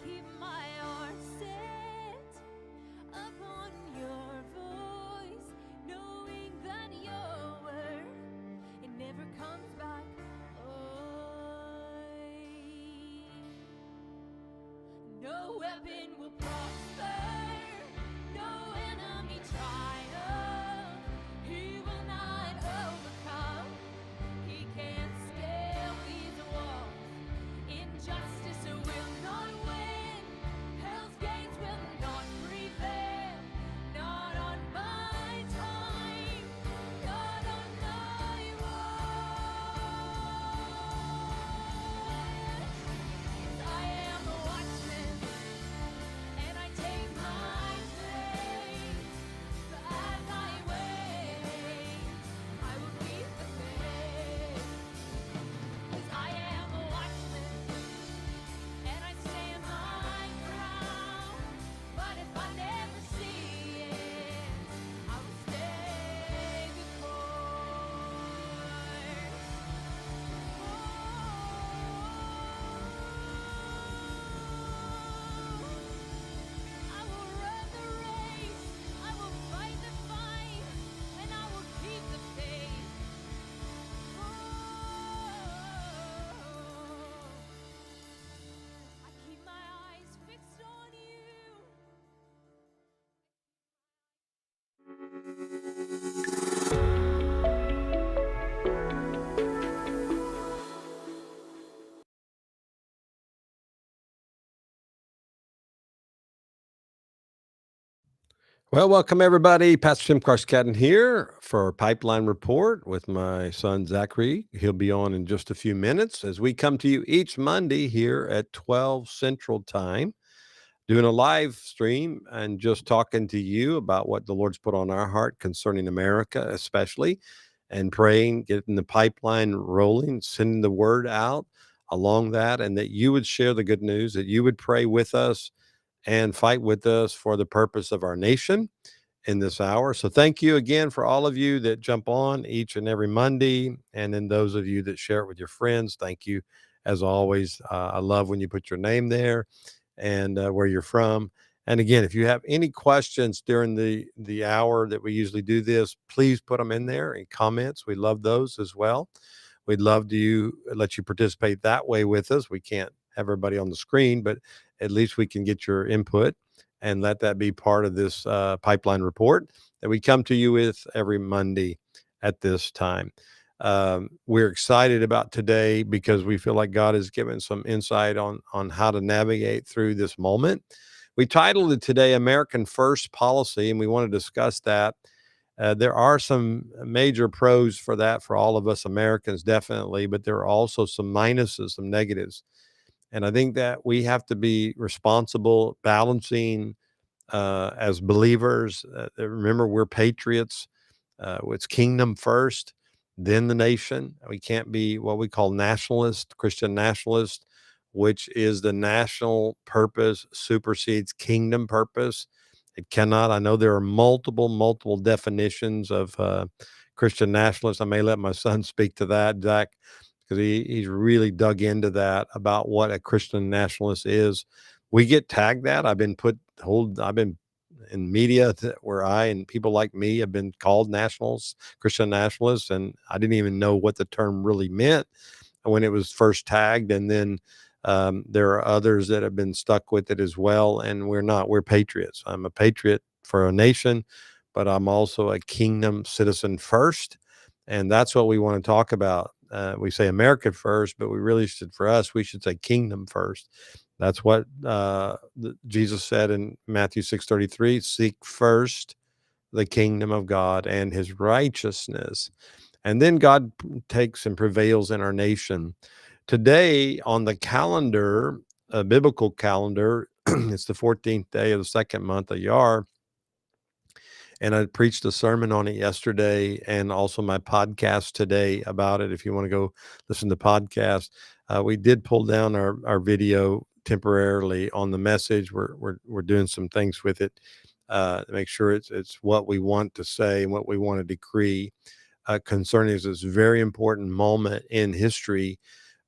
keep my heart set upon your voice, knowing that your word, it never comes back void. No weapon will prosper, no enemy triumph. He will not overcome. He can't scale these walls. Injustice will not win. Hell's gates will not prevail. Not on my time. Not on my watch. I am a watchman, and I take my place. As I wait, I will keep the faith. 'Cause I am a watchman, and I stand my ground. But if I never see it, I will stay the course. I will run the race, I will fight the fight, and I will keep the faith. I keep my eyes fixed on you. Well, welcome everybody. Pastor Tim Carscadden here for Pipeline Report with my son Zachary. He'll be on in just a few minutes as we come to you each Monday here at 12 Central Time, doing a live stream and just talking to you about what the Lord's put on our heart concerning America, especially, and praying, getting the pipeline rolling, sending the word out along that, and that you would share the good news, that you would pray with us and fight with us for the purpose of our nation in this hour. So thank you again for all of you that jump on each and every Monday. And then those of you that share it with your friends, thank you as always. I love when you put your name there and where you're from. And again, if you have any questions during the hour that we usually do this, please put them in there in comments. We love those as well. We'd love to let you participate that way with us. We can't have everybody on the screen, but at least we can get your input and let that be part of this pipeline report that we come to you with every Monday at this time. We're excited about today because we feel like God has given some insight on how to navigate through this moment. We titled it today American First Policy, and we want to discuss that. There are some major pros for that for all of us Americans, definitely, but there are also some minuses, some negatives. And I think that we have to be responsible, balancing as believers. Remember, we're patriots. It's kingdom first, then the nation. We can't be what we call nationalist, Christian nationalist, which is the national purpose supersedes kingdom purpose. It cannot. I know there are multiple definitions of Christian nationalists. I may let my son speak to that, Zach, because he's really dug into that about what a Christian nationalist is. We get tagged that. I've been in media where I and people like me have been called nationals, Christian nationalists, and I didn't even know what the term really meant when it was first tagged. And then there are others that have been stuck with it as well, and we're not. We're patriots. I'm a patriot for a nation, but I'm also a kingdom citizen first, and that's what we want to talk about. We say America first, but we really should, for us, we should say kingdom first. That's what Jesus said in Matthew 6:33, seek first the kingdom of God and his righteousness. And then God takes and prevails in our nation. Today on the calendar, a biblical calendar, it's the 14th day of the second month of Yar. And I preached a sermon on it yesterday and also my podcast today about it. If you want to go listen to the podcast, we did pull down our video temporarily on the message. We're doing some things with it to make sure it's what we want to say and what we want to decree concerning this very important moment in history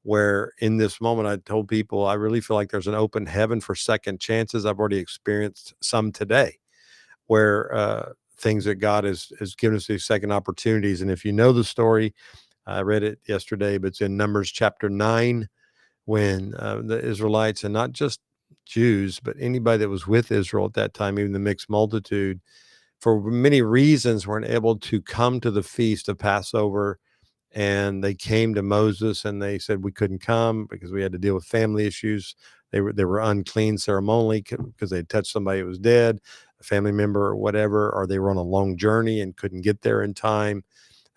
where in this moment I told people I really feel like there's an open heaven for second chances. I've already experienced some today where things that God has given us these second opportunities. And if you know the story, I read it yesterday, but it's in Numbers chapter 9 when the Israelites, and not just Jews, but anybody that was with Israel at that time, even the mixed multitude, for many reasons weren't able to come to the feast of Passover. And they came to Moses and they said we couldn't come because we had to deal with family issues. They were unclean ceremonially because they touched somebody who was dead, a family member or whatever, or they were on a long journey and couldn't get there in time.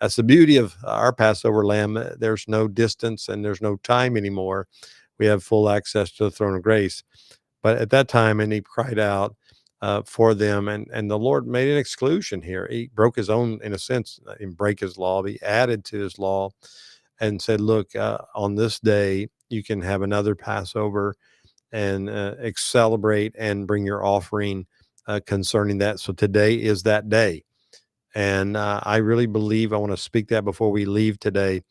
That's the beauty of our Passover lamb. There's no distance and there's no time anymore. We have full access to the throne of grace. But at that time, and he cried out for them, and the Lord made an exclusion here. He broke his own, in a sense, he didn't break his law, but he added to his law and said, "Look, on this day you can have another Passover and celebrate and bring your offering concerning that." So today is that day. And I really believe I want to speak that before we leave today.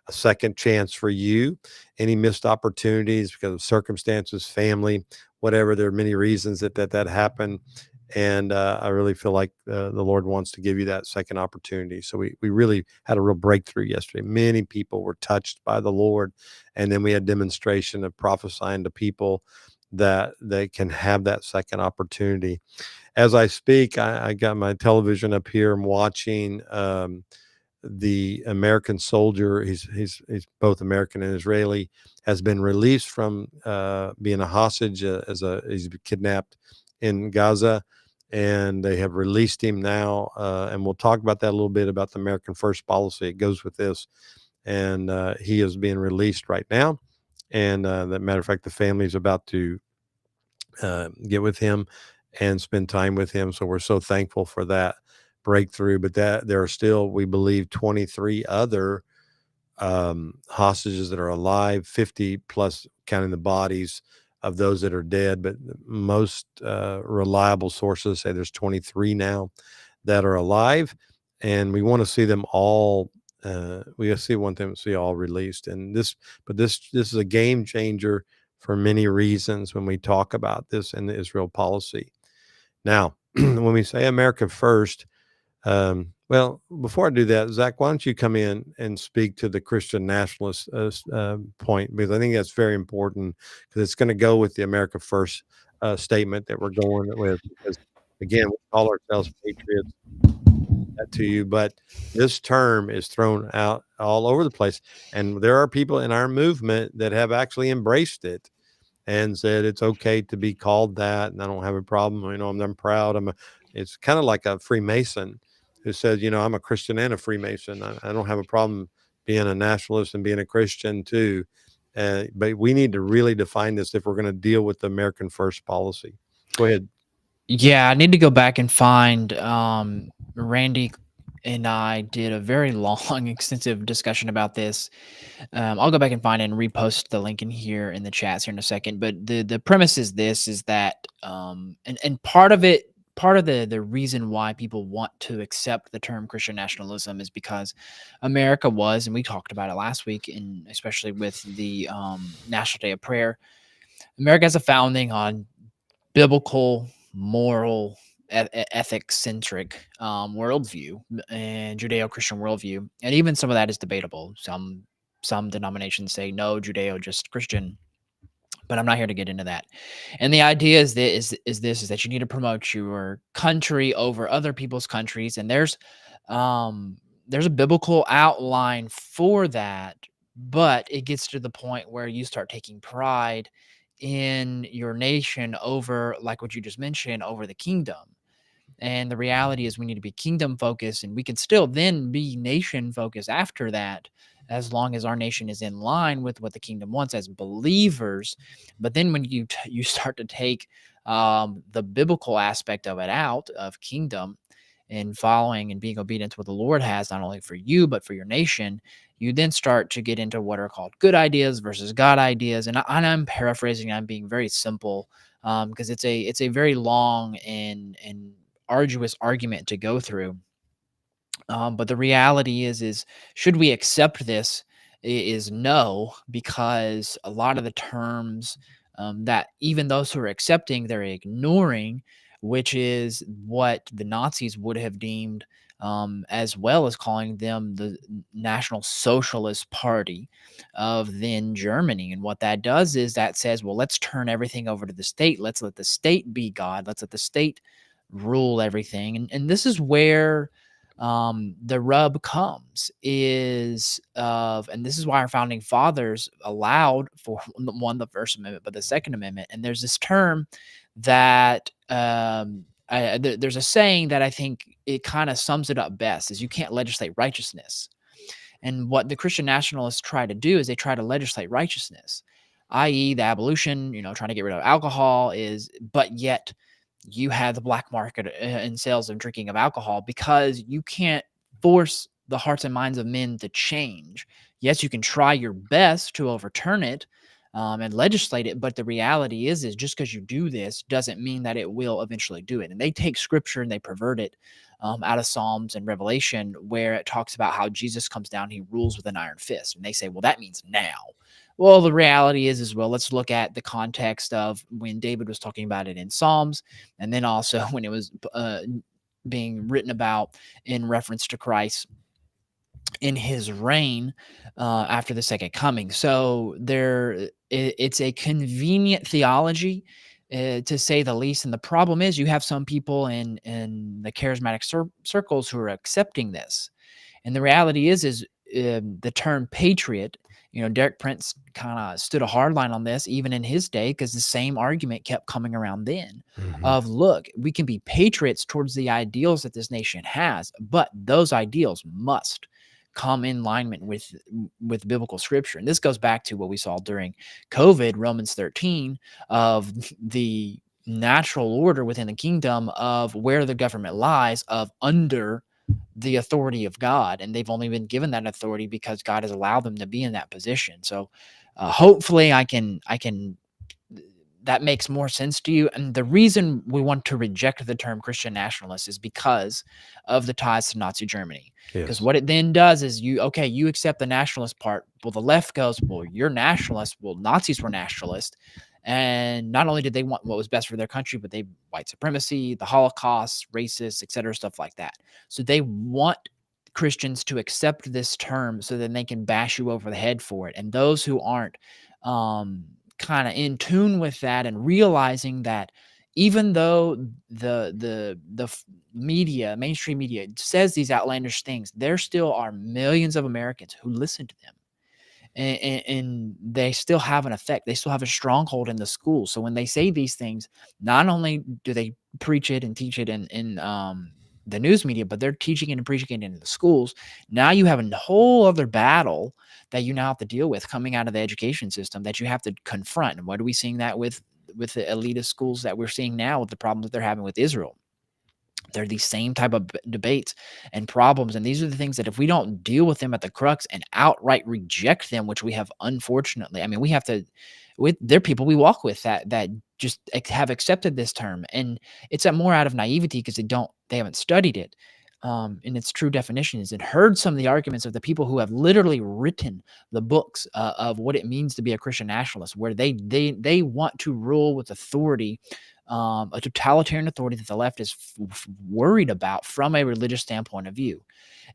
A second chance for you. Any missed opportunities because of circumstances, family, whatever. There are many reasons that happened. And I really feel like the Lord wants to give you that second opportunity. So we really had a real breakthrough yesterday. Many people were touched by the Lord. And then we had demonstration of prophesying to people that they can have that second opportunity. As I speak, I got my television up here. I'm watching the American soldier. He's both American and Israeli. Has been released from being a hostage he's been kidnapped in Gaza, and they have released him now. And we'll talk about that a little bit about the American First policy. It goes with this, and he is being released right now. And that matter of fact, the family is about to get with him and spend time with him. So we're so thankful for that breakthrough. But that there are still, we believe, 23 other hostages that are alive, 50 plus counting the bodies of those that are dead. But most reliable sources say there's 23 now that are alive, and we want to see them all. Want them to see all released, and this is a game changer for many reasons when we talk about this in the Israel policy. Now, when we say America first, well, before I do that, Zach, why don't you come in and speak to the Christian nationalist point? Because I think that's very important because it's going to go with the America first statement that we're going with. Because again, we call ourselves patriots, that to you, but this term is thrown out all over the place. And there are people in our movement that have actually embraced it and said it's okay to be called that, and I don't have a problem. I'm proud. It's kind of like a Freemason who says, I'm a Christian and a Freemason. I don't have a problem being a nationalist and being a Christian too. But we need to really define this if we're going to deal with the American First policy. Go ahead. Yeah, I need to go back and find Randy and I did a very long, extensive discussion about this. I'll go back and find it and repost the link in here in the chats here in a second. But the premise is this: is that and part of it, part of the reason why people want to accept the term Christian nationalism is because America was, and we talked about it last week, and especially with the National Day of Prayer. America has a founding on biblical, moral, ethic centric worldview and Judeo Christian worldview, and even some of that is debatable. Some denominations say no, Judeo just Christian, but I'm not here to get into that. And the idea is that you need to promote your country over other people's countries, and there's a biblical outline for that, but it gets to the point where you start taking pride in your nation over, like what you just mentioned, over the kingdom. And the reality is we need to be kingdom focused, and we can still then be nation focused after that, as long as our nation is in line with what the kingdom wants as believers. But then when you start to take the biblical aspect of it out of kingdom and following and being obedient to what the Lord has, not only for you, but for your nation, you then start to get into what are called good ideas versus God ideas. And I'm paraphrasing, I'm being very simple because it's a very long and arduous argument to go through. But the reality is should we accept this? is no, because a lot of the terms that even those who are accepting, they're ignoring, which is what the Nazis would have deemed, as well as calling them the National Socialist Party of then Germany. And what that does is that says, well, let's turn everything over to the state. Let's let the state be God. Let's let the state rule everything. And this is where the rub comes is of, and this is why our founding fathers allowed for one, the First Amendment, but the Second Amendment. And there's this term that there's a saying that I think it kind of sums it up best is you can't legislate righteousness. And what the Christian nationalists try to do is they try to legislate righteousness, i.e., the abolition, trying to get rid of alcohol is, but yet you have the black market in sales of drinking of alcohol because you can't force the hearts and minds of men to change. Yes, you can try your best to overturn it and legislate it, but the reality is just because you do this doesn't mean that it will eventually do it. And they take scripture and they pervert it out of Psalms and Revelation, where it talks about how Jesus comes down, he rules with an iron fist, and they say, well, that means now. Well, the reality is, well, let's look at the context of when David was talking about it in Psalms, and then also when it was being written about in reference to Christ in his reign after the second coming. So it's a convenient theology, to say the least. And the problem is, you have some people in the charismatic circles who are accepting this. And the reality is the term patriot. Derek Prince kind of stood a hard line on this even in his day, because the same argument kept coming around then of, look, we can be patriots towards the ideals that this nation has, but those ideals must come in alignment with biblical scripture. And this goes back to what we saw during COVID, Romans 13, of the natural order within the kingdom of where the government lies, of under the authority of God, and they've only been given that authority because God has allowed them to be in that position. So hopefully I can that makes more sense to you. And the reason we want to reject the term Christian nationalist is because of the ties to Nazi Germany. Because Yes. what it then does is you accept the nationalist part. Well, the left goes, well, you're nationalist. Well, Nazis were nationalist. And not only did they want what was best for their country, but they white supremacy, the Holocaust, racist, etc., stuff like that. So they want Christians to accept this term so that they can bash you over the head for it. And those who aren't kind of in tune with that and realizing that even though the media, mainstream media, says these outlandish things, there still are millions of Americans who listen to them. And they still have an effect. They still have a stronghold in the schools. So when they say these things, not only do they preach it and teach it in the news media, but they're teaching it and preaching it in the schools. Now you have a whole other battle that you now have to deal with coming out of the education system that you have to confront. And what are we seeing that with the elitist schools that we're seeing now with the problems that they're having with Israel? They're these same type of debates and problems. And these are the things that if we don't deal with them at the crux and outright reject them, which we have, unfortunately, I mean, we have to, there are people we walk with that just have accepted this term. And it's more out of naivety because they haven't studied it in its true definitions and heard some of the arguments of the people who have literally written the books of what it means to be a Christian nationalist, where they want to rule with authority, a totalitarian authority that the left is worried about from a religious standpoint of view.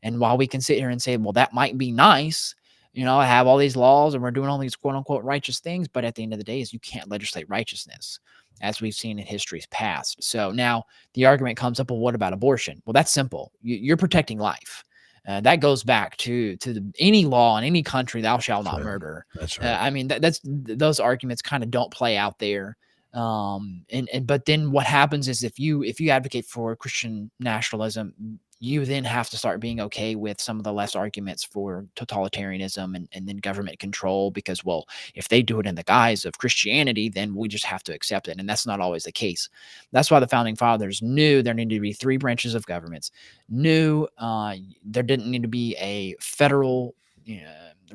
And while we can sit here and say, well, that might be nice, I have all these laws and we're doing all these quote unquote righteous things, but at the end of the day is you can't legislate righteousness, as we've seen in history's past. So now the argument comes up, well, what about abortion? Well, that's simple. You're protecting life. That goes back to any law in any country, thou shalt not murder. That's right. I mean, those arguments kind of don't play out there. But then what happens is if you advocate for Christian nationalism, you then have to start being okay with some of the less arguments for totalitarianism and then government control, because, well, if they do it in the guise of Christianity, then we just have to accept it. And that's not always the case. That's why the founding fathers knew there needed to be three branches of governments, knew there didn't need to be a federal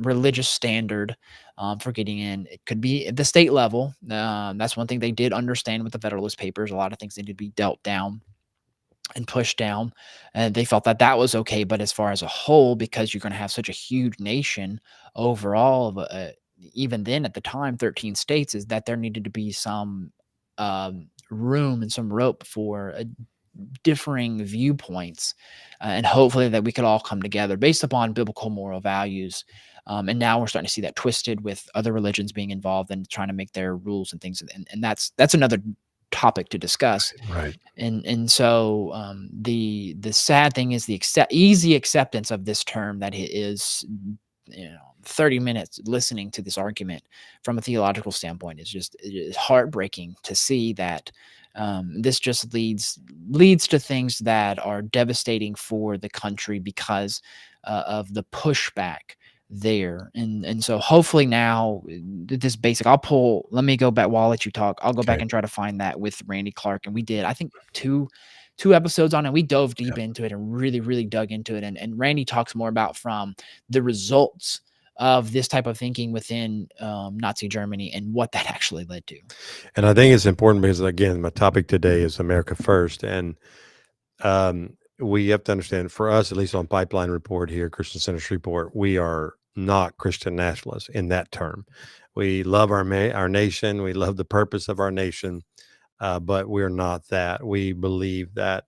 religious standard for getting in. It could be at the state level. That's one thing they did understand with the Federalist Papers. A lot of things needed to be dealt down. and push down. And they felt that that was okay. But as far as a whole, because you're going to have such a huge nation overall, even then at the time, 13 states, is that there needed to be some room and some rope for differing viewpoints, and hopefully that we could all come together based upon biblical moral values. And now we're starting to see that twisted with other religions being involved and trying to make their rules and things, and that's another topic to discuss. Right. And so the sad thing is the easy acceptance of this term that it is, 30 minutes listening to this argument from a theological standpoint is just, it is heartbreaking to see that this just leads to things that are devastating for the country because of the pushback there. And so hopefully now, this basic, let me go back while I let you talk. I'll go back Okay. and try to find that with Randy Clark. And we did, I think, two episodes on it. We dove deep into it and really, really dug into it. And Randy talks more about from the results of this type of thinking within Nazi Germany and what that actually led to. And I think it's important because, again, my topic today is America First. And we have to understand, for us, at least on Pipeline Report here, Christian Center's Report, we are not Christian nationalists in that term. We love our nation. We love the purpose of our nation, but we're not that. We believe that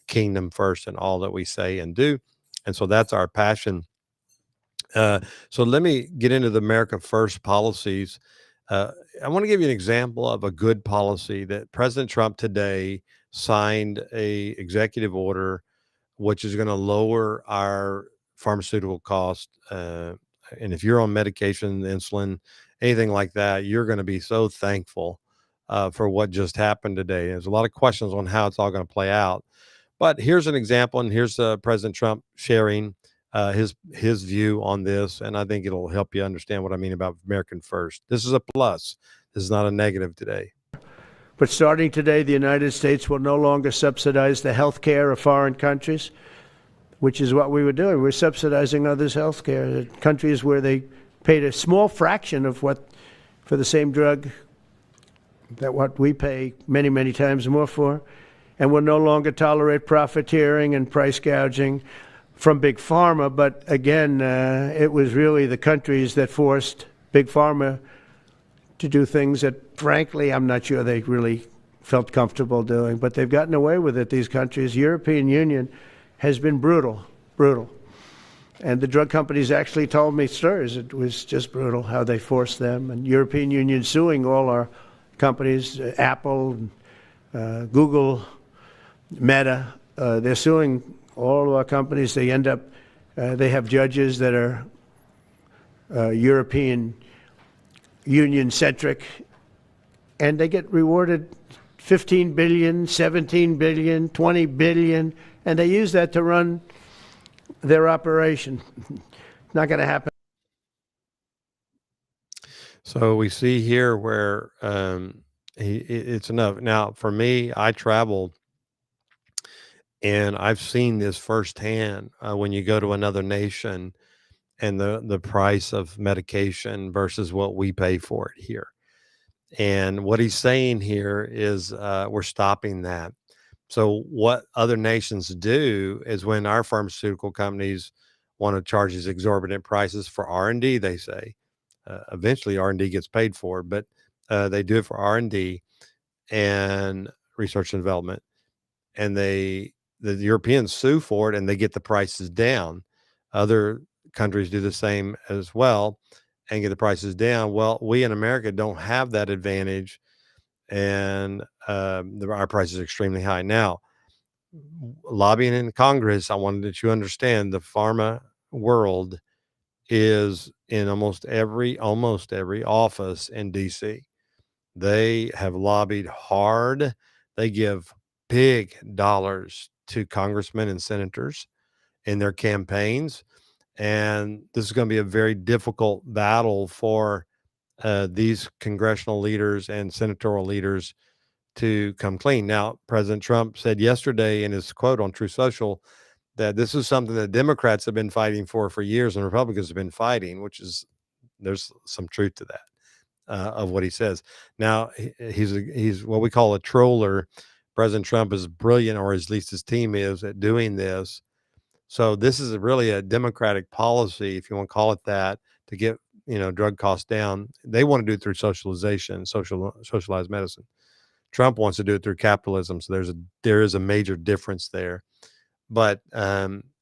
kingdom first in all that we say and do. And so that's our passion. So let me get into the America First policies. I want to give you an example of a good policy that President Trump today signed a executive order, which is going to lower our pharmaceutical cost. And if you're on medication, insulin, anything like that, you're going to be so thankful for what just happened today. There's a lot of questions on how it's all going to play out. But here's an example, and here's President Trump sharing his view on this, and I think it'll help you understand what I mean about American First. This is a plus. This is not a negative today. But starting today, the United States will no longer subsidize the health care of foreign countries, which is what we were doing. We're subsidizing others' health care. Countries where they paid a small fraction of what for the same drug that what we pay many, many times more for. And will no longer tolerate profiteering and price gouging from Big Pharma. But again, it was really the countries that forced Big Pharma to do things that, frankly, I'm not sure they really felt comfortable doing. But they've gotten away with it, these countries. European Union has been brutal. And the drug companies actually told me stories. It was just brutal how they forced them. And European Union suing all our companies, Apple, Google, Meta. They're suing all of our companies. They end up, they have judges that are European Union-centric, and they get rewarded $15 billion, $17 billion, $20 billion, and they use that to run their operation. Not going to happen. So we see here where it's enough. Now, for me, I travel, and I've seen this firsthand when you go to another nation and the price of medication versus what we pay for it here. And what he's saying here is we're stopping that. So what other nations do is when our pharmaceutical companies want to charge these exorbitant prices for R&D, they say, eventually R&D gets paid for, but they do it for R&D and research and development. And the Europeans sue for it and they get the prices down. Other countries do the same as well and get the prices down. Well, we in America don't have that advantage, and our price is extremely high. Now, lobbying in Congress, I wanted that you understand the pharma world is in almost every office in DC. They have lobbied hard. They give big dollars to congressmen and senators in their campaigns. And this is going to be a very difficult battle for these congressional leaders and senatorial leaders to come clean. Now, President Trump said yesterday in his quote on True Social that this is something that Democrats have been fighting for years and Republicans have been fighting, which is, there's some truth to that of what he says. Now, he's what we call a troller. President Trump is brilliant, or at least his team is, at doing this. So this is really a Democratic policy, if you want to call it that, to get drug costs down. They want to do it through socialization, socialized medicine. Trump wants to do it through capitalism. So there is a major difference there. But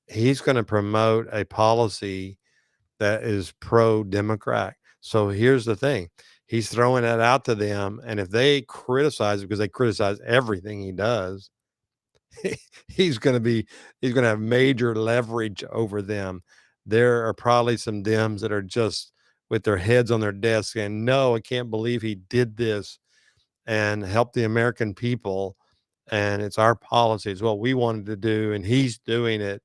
he's going to promote a policy that is pro-Democrat. So here's the thing. He's throwing that out to them. And if they criticize it, because they criticize everything he does, he's going to have major leverage over them. There are probably some Dems that are just with their heads on their desks saying, no, I can't believe he did this and help the American people. And it's our policy. It's what we wanted to do. And he's doing it.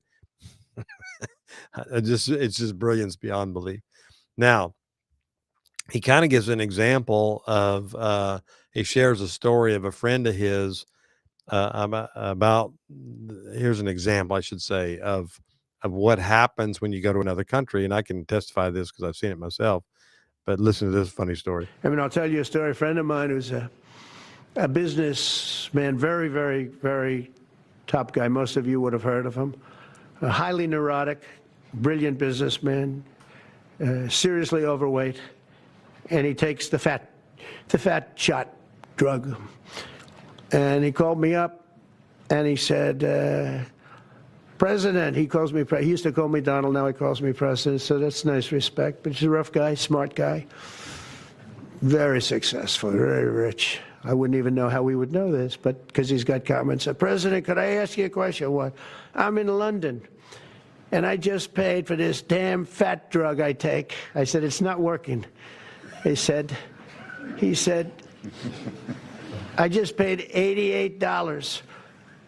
It's just brilliance beyond belief. Now, he kind of gives an example of, he shares a story of a friend of his about here's an example, I should say, of what happens when you go to another country. And I can testify to this because I've seen it myself. But listen to this funny story. I mean, I'll tell you a story. A friend of mine who's a businessman, very, very, very top guy. Most of you would have heard of him. A highly neurotic, brilliant businessman, seriously overweight, and he takes the fat shot drug. And he called me up, and he said, President, he calls me, he used to call me Donald, now he calls me President, so that's nice respect. But he's a rough guy, smart guy, very successful, very rich. I wouldn't even know how we would know this, but because he's got comments. President, could I ask you a question? What? I'm in London, and I just paid for this damn fat drug I take. I said, it's not working. He said, I just paid $88.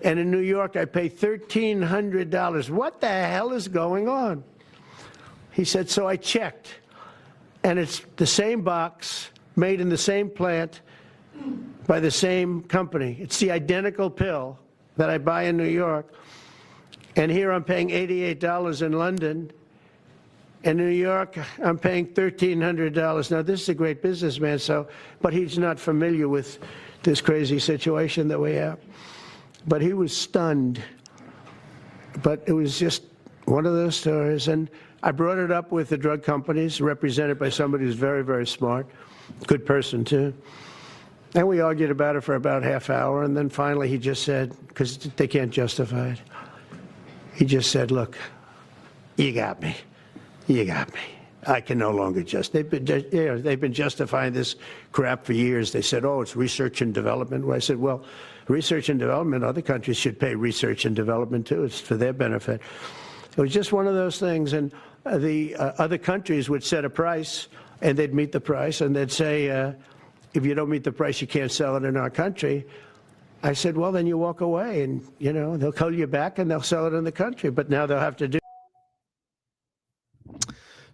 And in New York, I pay $1,300. What the hell is going on? He said, so I checked. And it's the same box, made in the same plant, by the same company. It's the identical pill that I buy in New York. And here I'm paying $88 in London. In New York, I'm paying $1,300. Now, this is a great businessman, but he's not familiar with this crazy situation that we have. But he was stunned. But it was just one of those stories. And I brought it up with the drug companies, represented by somebody who's very, very smart, good person, too. And we argued about it for about half hour. And then finally he just said, because they can't justify it, he just said, look, you got me. You got me. I can no longer they've been justifying this crap for years. They said, oh, it's research and development. Well, I said, well, research and development, other countries should pay research and development too. It's for their benefit. It was just one of those things. And the other countries would set a price, and they'd meet the price, and they'd say, if you don't meet the price, you can't sell it in our country. I said, well, then you walk away, and, they'll call you back, and they'll sell it in the country. But now they'll have to do.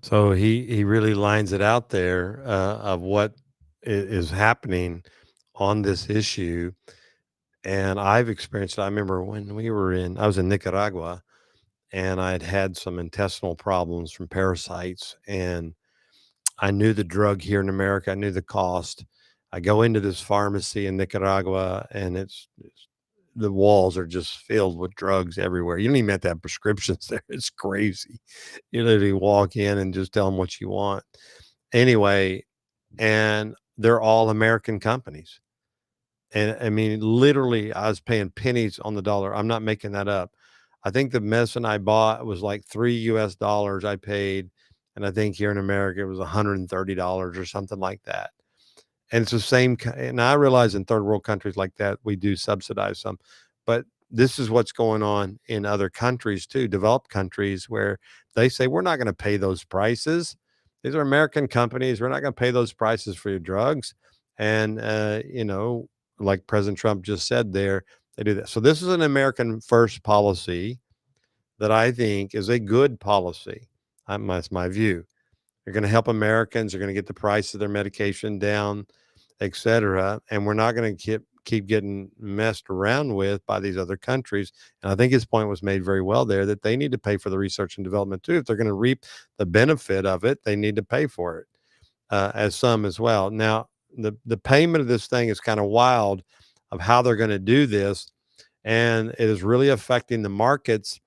So he really lines it out there of what is happening on this issue. And I've experienced it. I remember when I was in Nicaragua, and I'd had some intestinal problems from parasites, and I knew the drug here in America. I knew the cost. I go into this pharmacy in Nicaragua, and the walls are just filled with drugs everywhere. You don't even have to have prescriptions there. It's crazy. You literally walk in and just tell them what you want. Anyway, and they're all American companies. And I mean, literally, I was paying pennies on the dollar. I'm not making that up. I think the medicine I bought was like $3 I paid. And I think here in America, it was $130 or something like that. And it's the same. And I realize in third world countries like that, we do subsidize some, but this is what's going on in other countries too, developed countries, where they say, we're not going to pay those prices. These are American companies. We're not going to pay those prices for your drugs. And, like President Trump just said there, they do that. So this is an American first policy that I think is a good policy. That's my view. They're going to help Americans. They're going to get the price of their medication down, et cetera. And we're not going to keep getting messed around with by these other countries. And I think his point was made very well there, that they need to pay for the research and development too. If they're going to reap the benefit of it, they need to pay for it as some as well. Now, the payment of this thing is kind of wild. of how they're going to do this. And it is really affecting the markets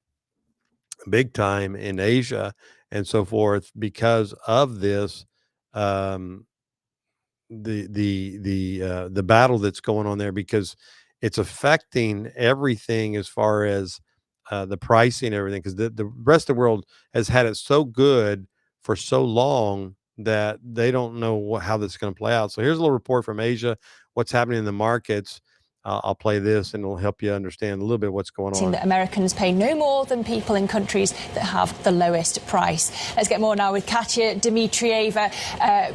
big time in Asia and so forth because of this. Um, the battle that's going on there, because it's affecting everything as far as the pricing and everything, because the rest of the world has had it so good for so long that they don't know how this is going to play out. So here's a little report from Asia, what's happening in the markets. I'll play this and it'll help you understand a litlittle bit what's going on. That Americans pay no more than people in countries that have the lowest price. Let's get more now with Katya Dmitrieva.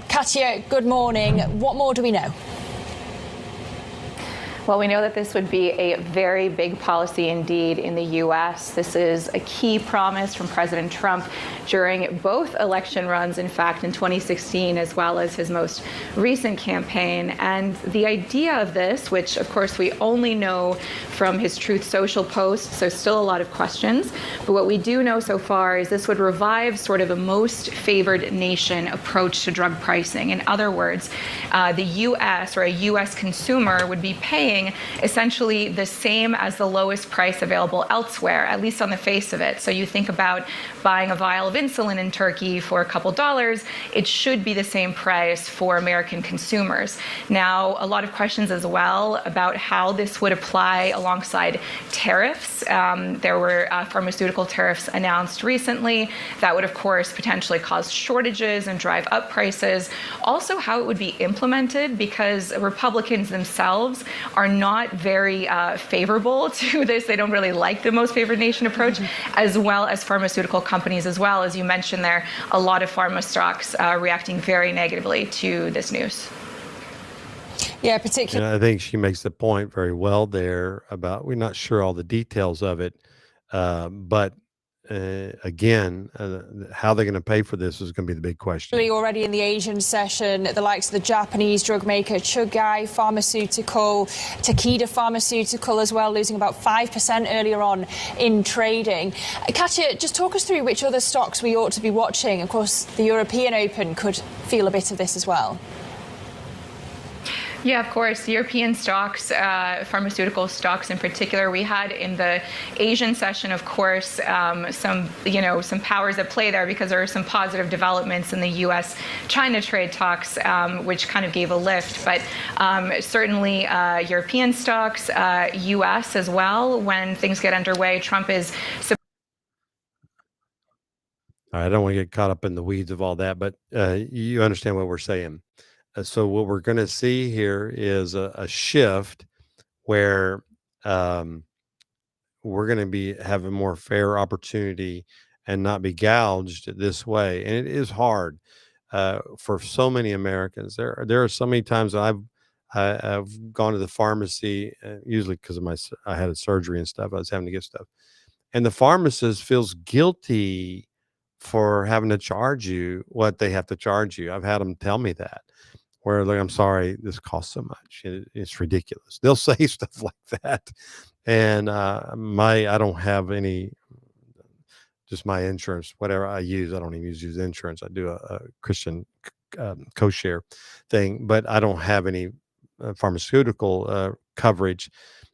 Katya, good morning. What more do we know? Well, we know that this would be a very big policy indeed in the U.S. This is a key promise from President Trump during both election runs, in fact, in 2016, as well as his most recent campaign. And the idea of this, which, of course, we only know from his Truth Social post, so still a lot of questions. But what we do know so far is this would revive sort of a most favored nation approach to drug pricing. In other words, the U.S. or a U.S. consumer would be paying essentially the same as the lowest price available elsewhere, at least on the face of it. So you think about buying a vial of insulin in Turkey for a couple dollars, it should be the same price for American consumers. Now, a lot of questions as well about how this would apply alongside tariffs. There were pharmaceutical tariffs announced recently that would, of course, potentially cause shortages and drive up prices. Also, how it would be implemented, because Republicans themselves are not very favorable to this. They don't really like the most favored nation approach, as well as pharmaceutical companies as well. As you mentioned there, a lot of pharma stocks reacting very negatively to this news. Yeah, particularly. And I think she makes the point very well there about, we're not sure all the details of it, but again, how they're going to pay for this is going to be the big question. Already in the Asian session, the likes of the Japanese drug maker Chugai Pharmaceutical, Takeda Pharmaceutical as well, losing about 5% earlier on in trading. Katya, just talk us through which other stocks we ought to be watching. Of course, the European Open could feel a bit of this as well. Yeah, of course. European stocks, pharmaceutical stocks in particular. We had in the Asian session, of course, some powers at play there, because there are some positive developments in the U.S.-China trade talks, which kind of gave a lift. But certainly European stocks, U.S. as well. When things get underway, Trump is. I don't want to get caught up in the weeds of all that, but you understand what we're saying. So what we're going to see here is a shift where we're going to be have a more fair opportunity and not be gouged this way. And it is hard for so many Americans. There are so many times I've gone to the pharmacy, usually because of I had a surgery and stuff. I was having to get stuff, and the pharmacist feels guilty for having to charge you what they have to charge you. I've had them tell me that, where like, I'm sorry, this costs so much. It's ridiculous. They'll say stuff like that. And I don't have any, just my insurance, whatever I use. I don't even use insurance. I do a Christian co-share thing, but I don't have any pharmaceutical coverage.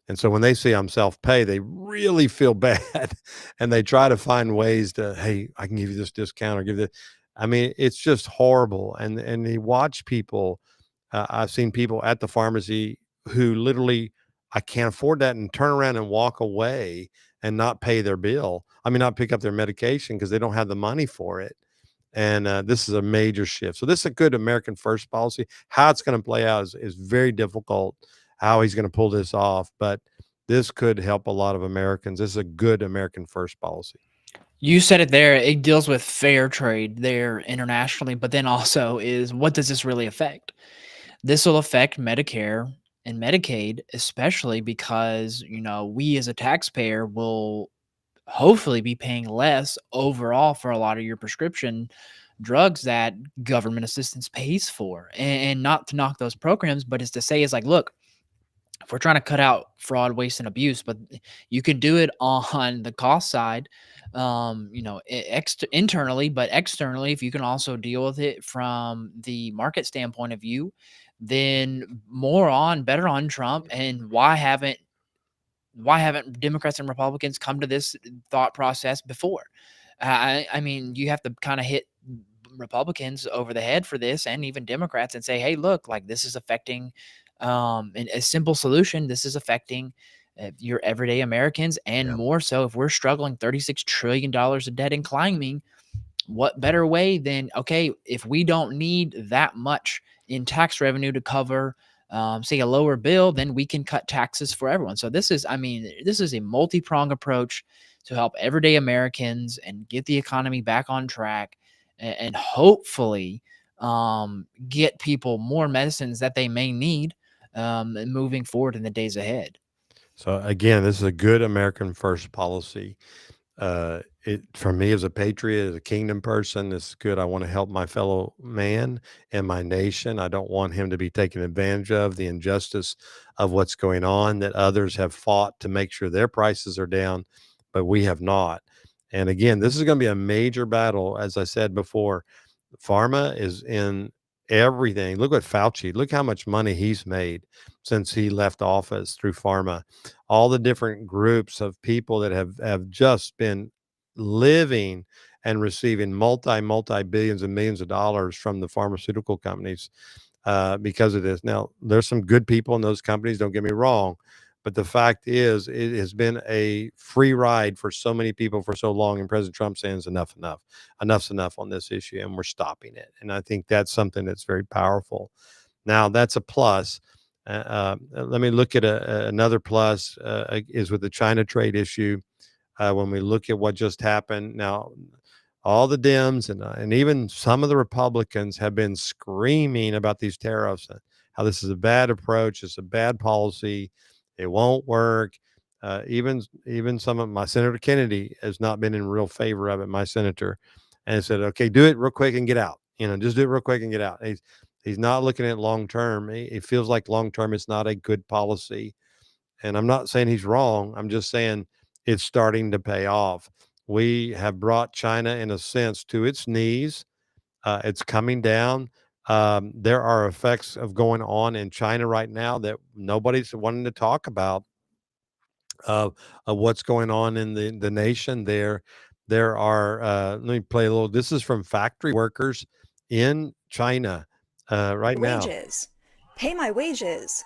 And so when they see I'm self-pay, they really feel bad, and they try to find ways to, hey, I can give you this discount or give this. I mean, it's just horrible. And they watch people. I've seen people at the pharmacy who literally, I can't afford that, and turn around and walk away and not pay their bill. I mean, not pick up their medication because they don't have the money for it. And this is a major shift. So this is a good American first policy. How it's going to play out is very difficult, how he's going to pull this off. But this could help a lot of Americans. This is a good American first policy. You said it there. It deals with fair trade there internationally, but then also is, what does this really affect? This will affect Medicare and Medicaid, especially because, we as a taxpayer will hopefully be paying less overall for a lot of your prescription drugs that government assistance pays for. And not to knock those programs, but it's to say, is like, look, if we're trying to cut out fraud, waste, and abuse, but you can do it on the cost side, internally, but externally, if you can also deal with it from the market standpoint of view, then better on Trump. And why haven't Democrats and Republicans come to this thought process before? I mean, you have to kind of hit Republicans over the head for this, and even Democrats, and say, hey, look, like this is affecting and a simple solution. This is affecting your everyday Americans, and more so if we're struggling $36 trillion of debt and climbing. What better way than, okay, if we don't need that much in tax revenue to cover, say, a lower bill, then we can cut taxes for everyone. So this is a multi-pronged approach to help everyday Americans and get the economy back on track, and hopefully get people more medicines that they may need moving forward in the days ahead. So again, this is a good American first policy. It for me as a patriot, as a kingdom person, it's good. I want to help my fellow man and my nation. I don't want him to be taken advantage of, the injustice of what's going on, that others have fought to make sure their prices are down, but we have not. And again, this is going to be a major battle. As I said before, pharma is in everything. Look at Fauci. Look how much money he's made since he left office through pharma. All the different groups of people that have just been living and receiving multi billions and millions of dollars from the pharmaceutical companies because of this. Now, there's some good people in those companies, don't get me wrong, but the fact is, it has been a free ride for so many people for so long. And President Trump saying enough's enough on this issue, and we're stopping it. And I think that's something that's very powerful. Now, that's a plus. Let me look at another plus is with the China trade issue. When we look at what just happened, now all the Dems and even some of the Republicans have been screaming about these tariffs, how this is a bad approach, it's a bad policy, it won't work. Even some of my Senator Kennedy has not been in real favor of it, my senator, and said, okay, do it real quick and get out. Just do it real quick and get out. He's not looking at long term. It feels like long term it's not a good policy. And I'm not saying he's wrong. I'm just saying it's starting to pay off. We have brought China, in a sense, to its knees. It's coming down. There are effects of going on in China right now that nobody's wanting to talk about, of what's going on in the nation there. There are, let me play a little. This is from factory workers in China right now. Wages. Pay my wages.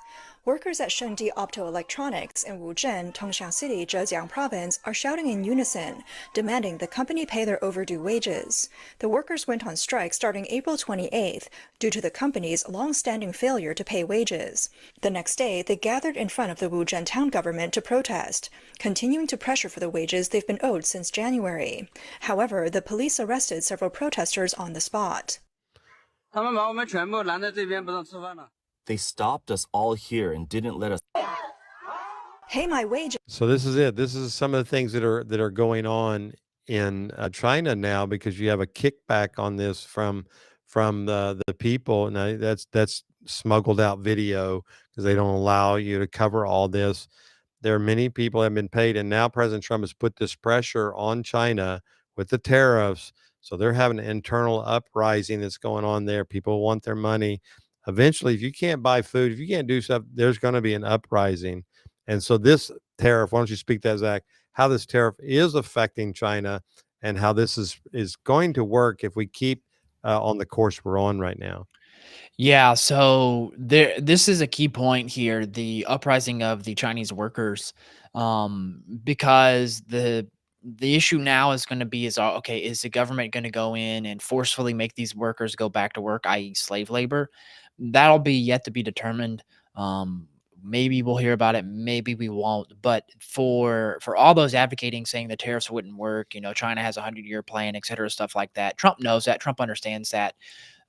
Workers at Shengdi Optoelectronics in Wuzhen, Tongxiang City, Zhejiang Province are shouting in unison, demanding the company pay their overdue wages. The workers went on strike starting April 28th due to the company's long-standing failure to pay wages. The next day, they gathered in front of the Wuzhen town government to protest, continuing to pressure for the wages they've been owed since January. However, the police arrested several protesters on the spot. They stopped us all here and didn't let us. Pay my wages. So this is it. This is some of the things that are going on in China now, because you have a kickback on this from the people. Now that's smuggled out video because they don't allow you to cover all this. There are many people that have been paid, and now President Trump has put this pressure on China with the tariffs. So they're having an internal uprising that's going on there. People want their money. Eventually, if you can't buy food, if you can't do stuff, there's going to be an uprising. And so this tariff, why don't you speak to that, Zach, how this tariff is affecting China and how this is going to work if we keep on the course we're on right now. Yeah, so this is a key point here, the uprising of the Chinese workers, because the issue now is going to be okay, is the government going to go in and forcefully make these workers go back to work, i.e., slave labor? That'll be yet to be determined. Maybe we'll hear about it, maybe we won't. But for all those advocating, saying the tariffs wouldn't work, China has a 100-year plan, et cetera, stuff like that. Trump knows that. Trump understands that.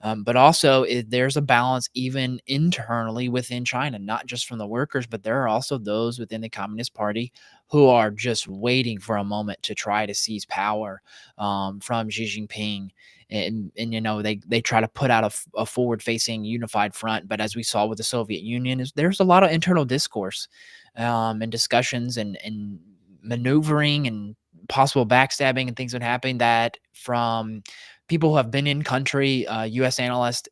But also, there's a balance even internally within China, not just from the workers, but there are also those within the Communist Party who are just waiting for a moment to try to seize power from Xi Jinping. And they try to put out a forward-facing unified front. But as we saw with the Soviet Union, there's a lot of internal discourse and discussions and maneuvering and possible backstabbing and things that happen that from people who have been in country, U.S. analysts,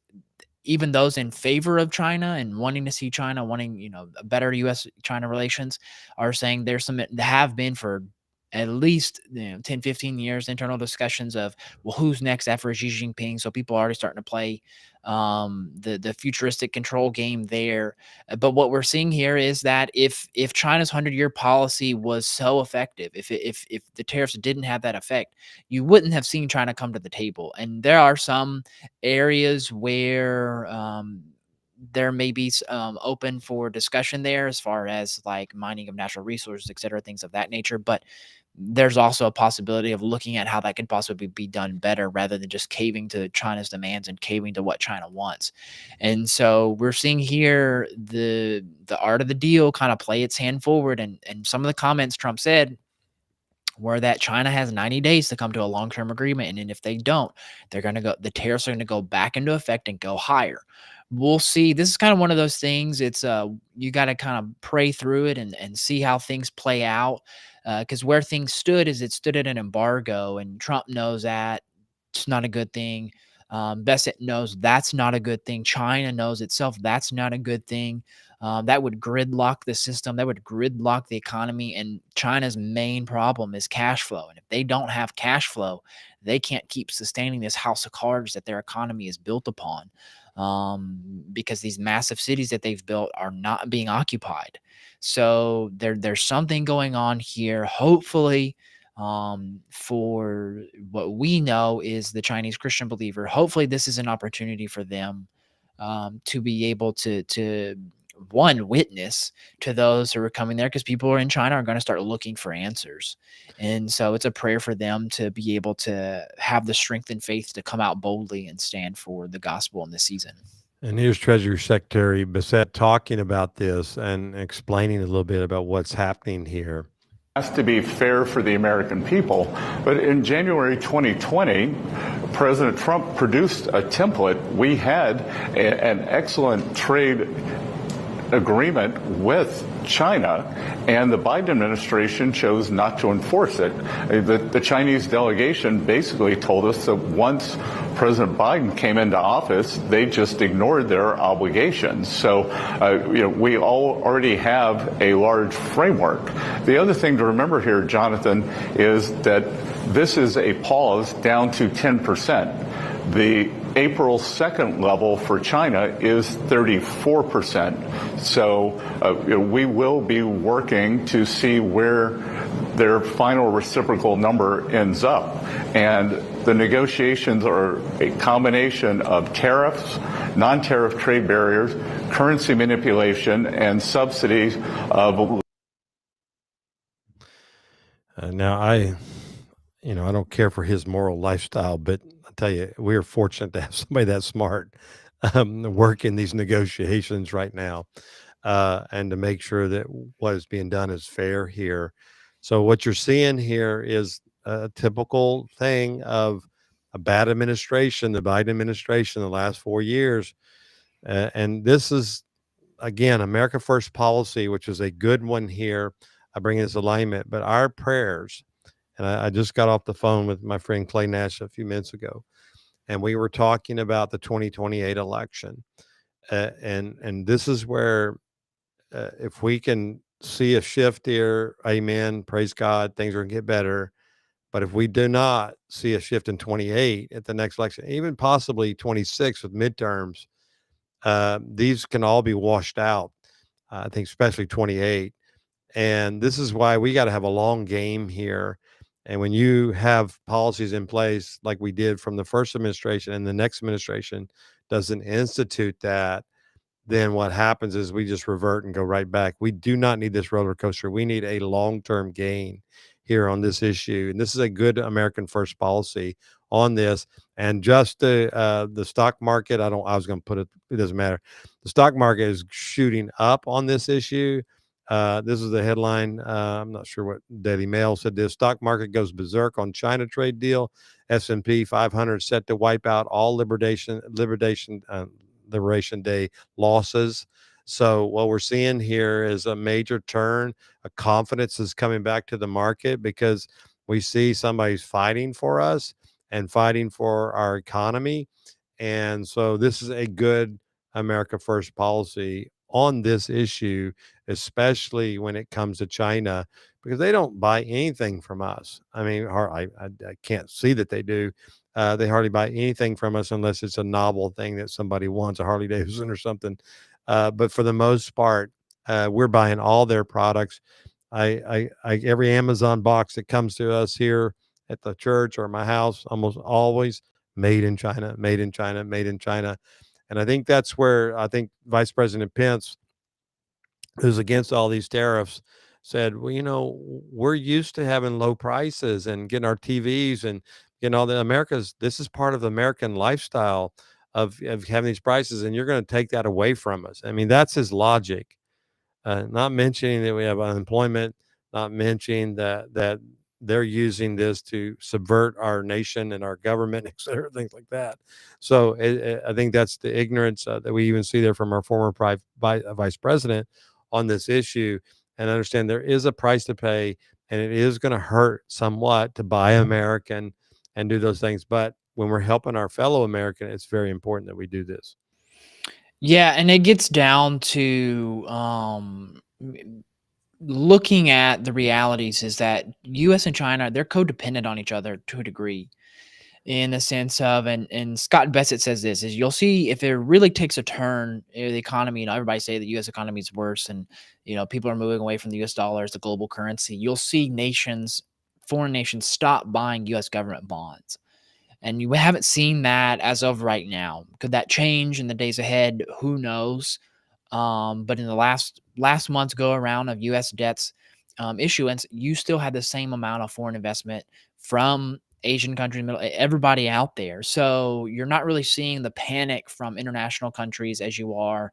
even those in favor of China and wanting to see China, wanting, a better U.S.-China relations, are saying have been for at least 10, 15 years, internal discussions of, well, who's next after Xi Jinping? So people are already starting to play the futuristic control game there. But what we're seeing here is that if China's 100-year policy was so effective, if the tariffs didn't have that effect, you wouldn't have seen China come to the table. And there are some areas where there may be open for discussion there, as far as like mining of natural resources, et cetera, things of that nature. But there's also a possibility of looking at how that could possibly be done better, rather than just caving to China's demands and caving to what China wants. And so we're seeing here the art of the deal kind of play its hand forward. And some of the comments Trump said were that China has 90 days to come to a long-term agreement. And then if they don't, the tariffs are going to go back into effect and go higher. We'll see. This is kind of one of those things. It's you got to kind of pray through it and see how things play out. Because where things stood is it stood at an embargo, and Trump knows that it's not a good thing. Bassett knows that's not a good thing. China knows itself that's not a good thing. That would gridlock the system. That would gridlock the economy. And China's main problem is cash flow. And if they don't have cash flow, they can't keep sustaining this house of cards that their economy is built upon, because these massive cities that they've built are not being occupied. So there's something going on here. Hopefully, for what we know is the Chinese Christian believer, hopefully this is an opportunity for them to be able to one, witness to those who are coming there, because people in China are going to start looking for answers. And so it's a prayer for them to be able to have the strength and faith to come out boldly and stand for the gospel in this season. And here's Treasury Secretary Bassett talking about this and explaining a little bit about what's happening here. Has to be fair for the American people. But in January 2020, President Trump produced a template. We had an excellent trade agreement with China, and the Biden administration chose not to enforce it. The Chinese delegation basically told us that once President Biden came into office, they just ignored their obligations. So, we already have a large framework. The other thing to remember here, Jonathan, is that this is a pause down to 10%. The April 2nd level for China is 34%. So we will be working to see where their final reciprocal number ends up. And the negotiations are a combination of tariffs, non-tariff trade barriers, currency manipulation, and subsidies of. Now, I don't care for his moral lifestyle, but I tell you, we're fortunate to have somebody that smart work in these negotiations right now, and to make sure that what is being done is fair here. So what you're seeing here is a typical thing of a bad administration, the Biden administration, the last 4 years. And this is, again, America First policy, which is a good one here. I bring this alignment, but our prayers, and I just got off the phone with my friend Clay Nash a few minutes ago, and we were talking about the 2028 election. And this is where, if we can see a shift here, amen, praise God, things are going to get better. But if we do not see a shift in 28 at the next election, even possibly 26 with midterms, these can all be washed out. I think especially 28. And this is why we got to have a long game here. And when you have policies in place like we did from the first administration, and the next administration doesn't institute that, then what happens is we just revert and go right back. We do not need this roller coaster. We need a long-term gain here on this issue. And this is a good American First policy on this. And just the stock market, I was going to put it, it doesn't matter. The stock market is shooting up on this issue. This is the headline. I'm not sure what Daily Mail said. This stock market goes berserk on China trade deal. S&P 500 set to wipe out all Liberation Day losses. So what we're seeing here is a major turn. A confidence is coming back to the market because we see somebody's fighting for us and fighting for our economy. And so this is a good America First policy on this issue, especially when it comes to China, because they don't buy anything from us. I mean, I can't see that they do. They hardly buy anything from us unless it's a novel thing that somebody wants, a Harley Davidson or something. But for the most part, we're buying all their products. Every Amazon box that comes to us here at the church or my house, almost always made in China, made in China, made in China. And I think that's where I think Vice President Pence, who's against all these tariffs, said, well, we're used to having low prices and getting our TVs and this is part of the American lifestyle of having these prices, and you're going to take that away from us. I mean, that's his logic. Not mentioning that we have unemployment, not mentioning that they're using this to subvert our nation and our government, et cetera, things like that. So I think that's the ignorance that we even see there from our former vice president on this issue, and understand there is a price to pay, and it is going to hurt somewhat to buy American and do those things. But when we're helping our fellow American, it's very important that we do this. Yeah, and it gets down to looking at the realities is that US and China, they're codependent on each other to a degree, in the sense of, and Scott Bassett says this, is you'll see if it really takes a turn, the economy, everybody say the US economy is worse, and people are moving away from the US dollar as the global currency. You'll see foreign nations stop buying US government bonds. And you haven't seen that as of right now. Could that change in the days ahead? Who knows? But in the last month's go around of U.S. debts issuance, you still had the same amount of foreign investment from Asian countries, everybody out there. So you're not really seeing the panic from international countries as you are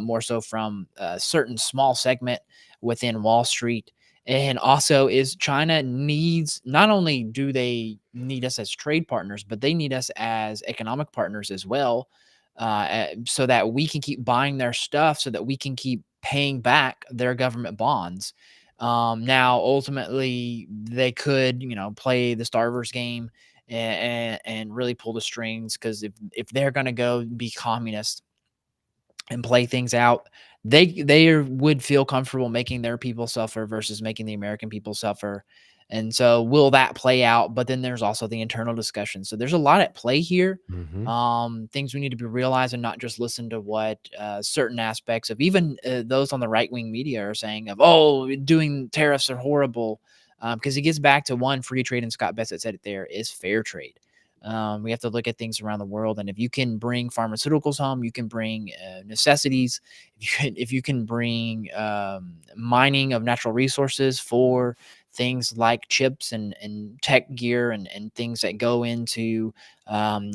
more so from a certain small segment within Wall Street. And also, is China needs, not only do they need us as trade partners, but they need us as economic partners as well, so that we can keep buying their stuff, so that we can keep paying back their government bonds. Now, ultimately, they could, play the starvers game and really pull the strings, because if they're going to go be communist and play things out, they would feel comfortable making their people suffer versus making the American people suffer. And so will that play out? But then there's also the internal discussion. So there's a lot at play here. Mm-hmm. Things we need to be realized, and not just listen to what certain aspects of even those on the right wing media are saying of, oh, doing tariffs are horrible. Because it gets back to one, free trade, and Scott Bassett said it there, is fair trade. We have to look at things around the world, and if you can bring pharmaceuticals home, you can bring necessities. If you can bring mining of natural resources for things like chips and tech gear and things that go into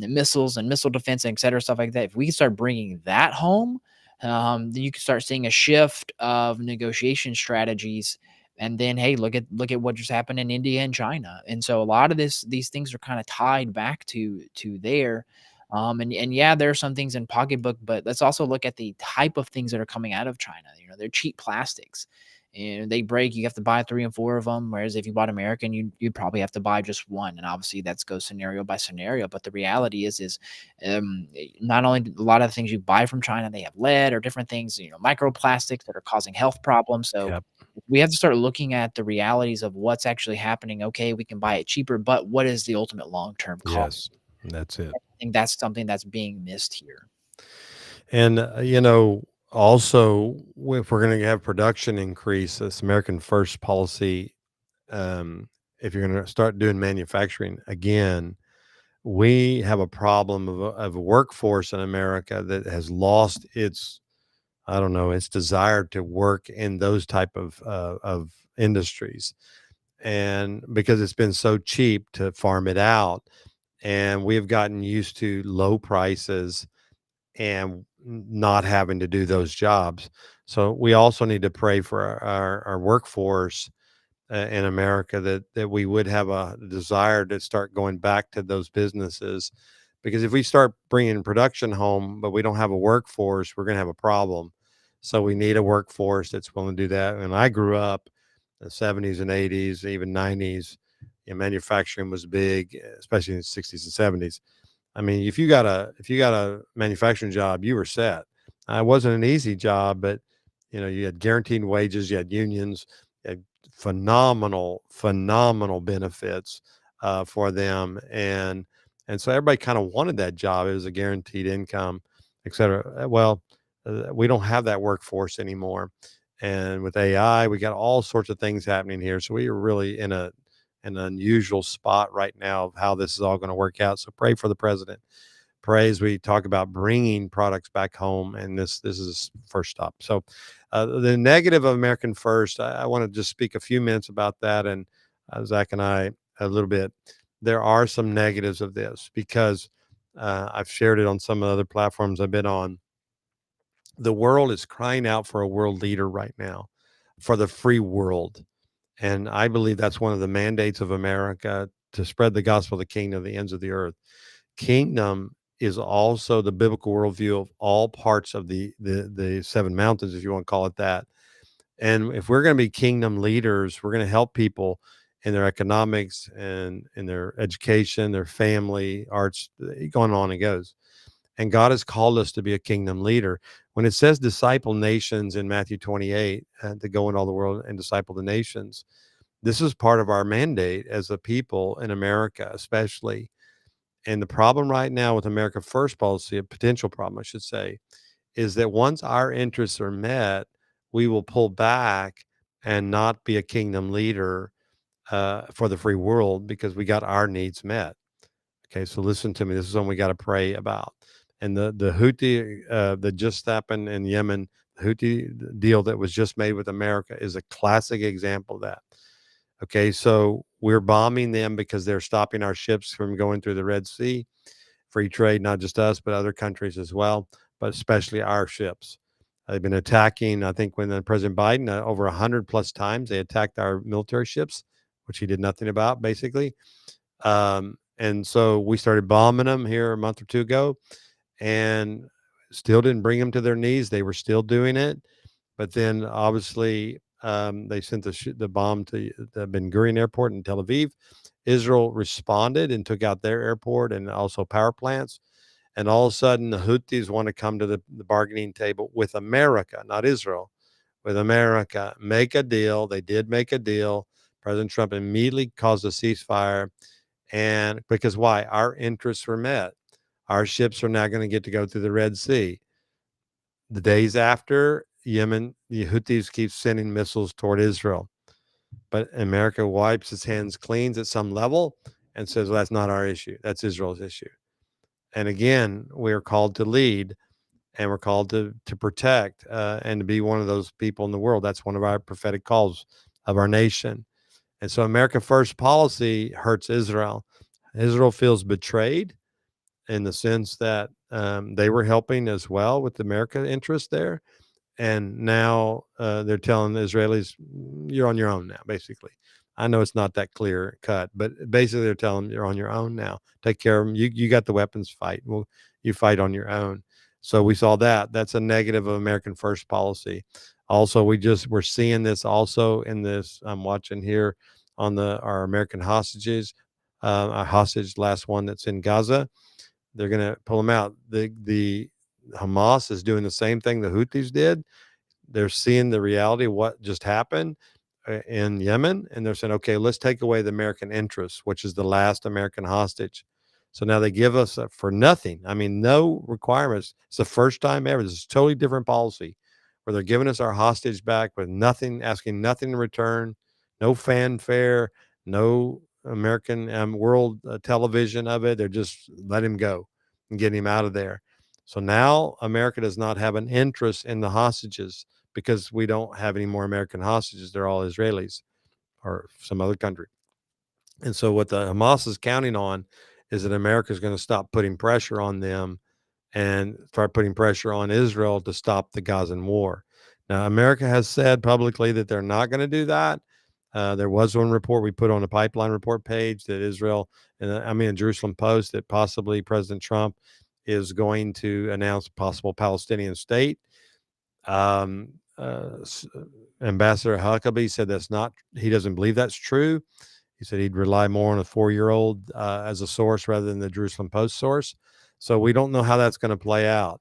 missiles and missile defense, et cetera, stuff like that. If we can start bringing that home, then you can start seeing a shift of negotiation strategies. And then, hey, look at what just happened in India and China. And so a lot of these things are kind of tied back to there. And yeah, there are some things in pocketbook, but let's also look at the type of things that are coming out of China. They're cheap plastics. And they break, you have to buy 3 and 4 of them. Whereas if you bought American, you'd probably have to buy just one. And obviously that's goes scenario by scenario. But the reality is not only a lot of the things you buy from China, they have lead or different things, microplastics that are causing health problems. So Yep. we have to start looking at the realities of what's actually happening. Okay, we can buy it cheaper, but what is the ultimate long-term cost? Yes, that's it. I think that's something that's being missed here. And, also, if we're going to have production increase, this American First policy, if you're going to start doing manufacturing again, we have a problem of a workforce in America that has lost its, I don't know, its desire to work in those type of industries. And because it's been so cheap to farm it out, and we've gotten used to low prices and not having to do those jobs. So we also need to pray for our workforce in America, that we would have a desire to start going back to those businesses, because if we start bringing production home, but we don't have a workforce, we're going to have a problem. So we need a workforce that's willing to do that. And I grew up in the 70s and 80s, even 90s, manufacturing was big, especially in the 60s and 70s. I mean, if you got a manufacturing job, you were set. It wasn't an easy job, but you had guaranteed wages, you had unions, you had phenomenal benefits for them, and so everybody kind of wanted that job. It was a guaranteed income, et cetera. Well, we don't have that workforce anymore, and with AI, we got all sorts of things happening here. So we are really in an unusual spot right now of how this is all going to work out. So pray for the president. Pray as we talk about bringing products back home, and this is first stop. So the negative of American First, I want to just speak a few minutes about that, and Zach and I a little bit. There are some negatives of this because I've shared it on some other platforms I've been on. The world is crying out for a world leader right now, for the free world. And I believe that's one of the mandates of America, to spread the gospel of the kingdom to the ends of the earth. Kingdom is also the biblical worldview of all parts of the seven mountains, if you want to call it that. And if we're going to be kingdom leaders, we're going to help people in their economics and in their education, their family, arts, going on it goes. And God has called us to be a kingdom leader. When it says disciple nations in Matthew 28, to go in all the world and disciple the nations, this is part of our mandate as a people in America, especially. And the problem right now with America First policy, a potential problem, I should say, is that once our interests are met, we will pull back and not be a kingdom leader for the free world because we got our needs met. Okay, so listen to me. This is something we got to pray about. And the Houthi that just happened in Yemen, the Houthi deal that was just made with America is a classic example of that. Okay, so we're bombing them because they're stopping our ships from going through the Red Sea. Free trade, not just us, but other countries as well, but especially our ships. They've been attacking, I think, when President Biden, over 100 plus times, they attacked our military ships, which he did nothing about, basically. And so we started bombing them here a month or two ago and still didn't bring them to their knees. They were still doing it. But then obviously they sent the bomb to the Ben Gurion airport in Tel Aviv. Israel responded and took out their airport and also power plants. And all of a sudden, the Houthis want to come to the bargaining table with America, not Israel, with America. Make a deal. They did make a deal. President Trump immediately caused a ceasefire. And because why? Our interests were met. Our ships are now going to get to go through the Red Sea. The days after, Yemen, the Houthis keep sending missiles toward Israel. But America wipes its hands clean at some level and says, well, that's not our issue. That's Israel's issue. And again, we're called to lead, and we're called to protect and to be one of those people in the world. That's one of our prophetic calls of our nation. And so America First policy hurts Israel. Israel feels betrayed in the sense that they were helping as well with the America interest there. And now they're telling the Israelis, you're on your own now, basically. I know it's not that clear cut, but basically they're telling them you're on your own now. Take care of them. You got the weapons, fight. Well, you fight on your own. So we saw that. That's a negative of American First policy. Also, we're seeing this also in this. I'm watching here on our American hostages. Our hostage, last one that's in Gaza. They're going to pull them out. The Hamas is doing the same thing the Houthis did. They're seeing the reality of what just happened in Yemen, and they're saying, okay, let's take away the American interest, which is the last American hostage. So now they give us for nothing. I mean, no requirements. It's the first time ever. This is a totally different policy where they're giving us our hostage back with nothing, asking nothing in return, no fanfare, no American world television of it. They're just let him go and get him out of there. So now America does not have an interest in the hostages because we don't have any more American hostages. They're all Israelis or some other country. And so what the Hamas is counting on is that America is going to stop putting pressure on them and start putting pressure on Israel to stop the Gazan war. Now, America has said publicly that they're not going to do that. There was one report we put on the pipeline report page that Israel, Jerusalem Post, that possibly President Trump is going to announce a possible Palestinian state. Ambassador Huckabee said he doesn't believe that's true. He said he'd rely more on a 4-year-old as a source rather than the Jerusalem Post source. So we don't know how that's going to play out.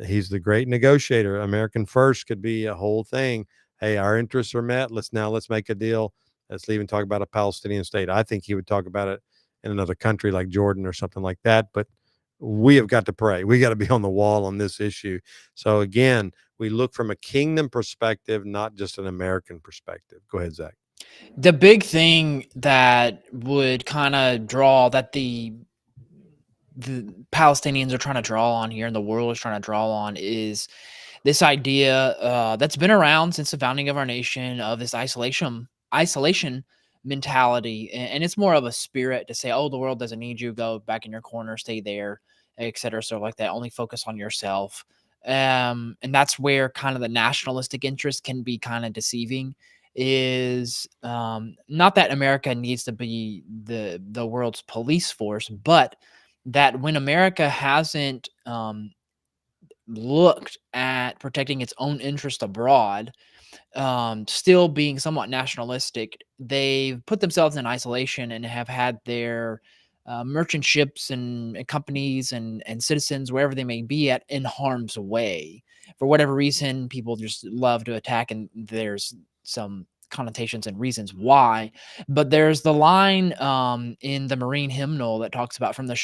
He's the great negotiator. American first could be a whole thing. Hey, our interests are met. Let's make a deal. Let's even talk about a Palestinian state. I think he would talk about it in another country like Jordan or something like that. But we have got to pray. We got to be on the wall on this issue. So again, we look from a kingdom perspective, not just an American perspective. Go ahead, Zach. The big thing that would kind of draw that the Palestinians are trying to draw on here and the world is trying to draw on is this idea that's been around since the founding of our nation of this isolation mentality, and it's more of a spirit to say, oh, the world doesn't need you, go back in your corner, stay there, etc., stuff like that, only focus on yourself. And that's where kind of the nationalistic interest can be kind of deceiving, is not that America needs to be the world's police force, but that when America hasn't looked at protecting its own interest abroad, still being somewhat nationalistic, they've put themselves in isolation and have had their merchant ships and companies and citizens, wherever they may be at, in harm's way. For whatever reason, people just love to attack, and there's some connotations and reasons why. But there's the line in the Marine hymnal that talks about from the